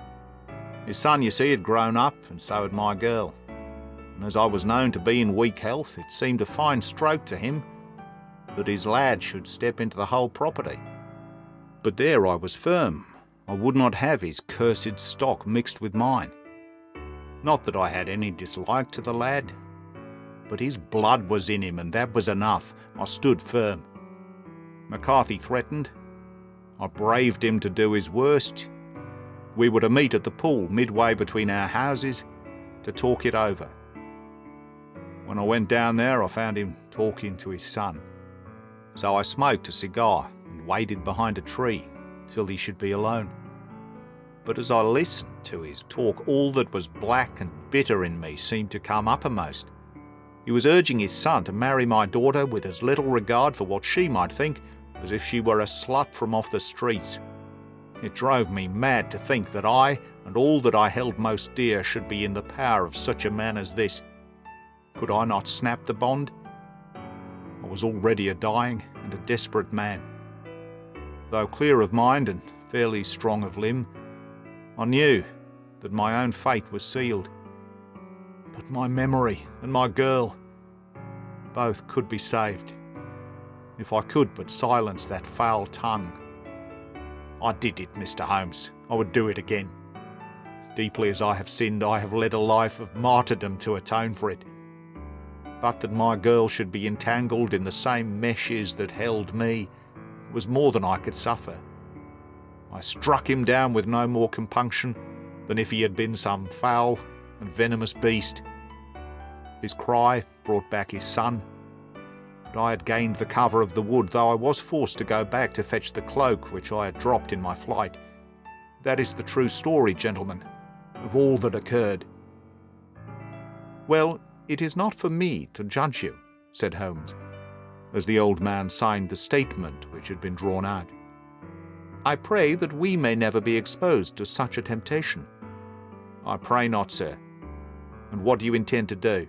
A: His son, you see, had grown up, and so had my girl, and as I was known to be in weak health, it seemed a fine stroke to him that his lad should step into the whole property. But there I was firm. I would not have his cursed stock mixed with mine. Not that I had any dislike to the lad, but his blood was in him, and that was enough. I stood firm. McCarthy threatened. I braved him to do his worst. We were to meet at the pool midway between our houses to talk it over. When I went down there, I found him talking to his son. So I smoked a cigar and waited behind a tree till he should be alone. But as I listened to his talk, all that was black and bitter in me seemed to come uppermost. He was urging his son to marry my daughter with as little regard for what she might think as if she were a slut from off the streets. It drove me mad to think that I and all that I held most dear should be in the power of such a man as this. Could I not snap the bond? I was already a dying and a desperate man. Though clear of mind and fairly strong of limb, I knew that my own fate was sealed. But my memory and my girl, both could be saved, if I could but silence that foul tongue. I did it, Mr. Holmes. I would do it again. Deeply as I have sinned, I have led a life of martyrdom to atone for it. But that my girl should be entangled in the same meshes that held me was more than I could suffer. I struck him down with no more compunction than if he had been some foul and venomous beast. His cry brought back his son, but I had gained the cover of the wood, though I was forced to go back to fetch the cloak which I had dropped in my flight. That is the true story, gentlemen, of all that occurred. Well, it is not for me to judge you, said Holmes, as the old man signed the statement which had been drawn out. I pray that we may never be exposed to such a temptation. I pray not, sir. And what do you intend to do?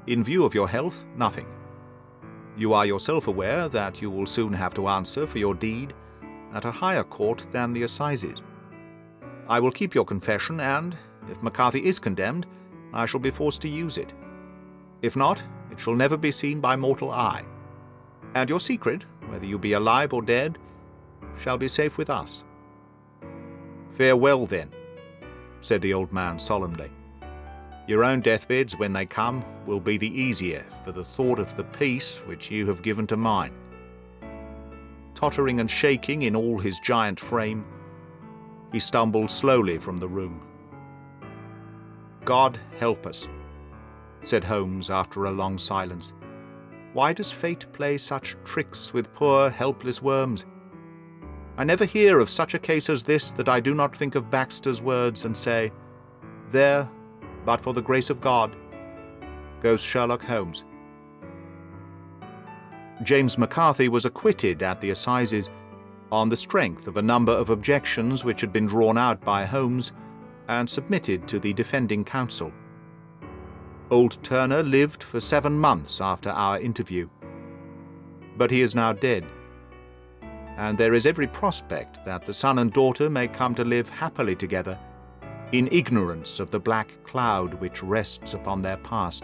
A: In view of your health, nothing. You are yourself aware that you will soon have to answer for your deed at a higher court than the assizes. I will keep your confession, and, if McCarthy is condemned, I shall be forced to use it. If not, it shall never be seen by mortal eye. And your secret, whether you be alive or dead, shall be safe with us. Farewell, then, said the old man solemnly. Your own deathbeds, when they come, will be the easier for the thought of the peace which you have given to mine. Tottering and shaking in all his giant frame, he stumbled slowly from the room. God help us, said Holmes after a long silence. Why does fate play such tricks with poor, helpless worms? I never hear of such a case as this that I do not think of Baxter's words and say, there, but for the grace of God, goes Sherlock Holmes. James McCarthy was acquitted at the assizes on the strength of a number of objections which had been drawn out by Holmes and submitted to the defending counsel. Old Turner lived for 7 months after our interview, but he is now dead, and there is every prospect that the son and daughter may come to live happily together in ignorance of the black cloud which rests upon their past.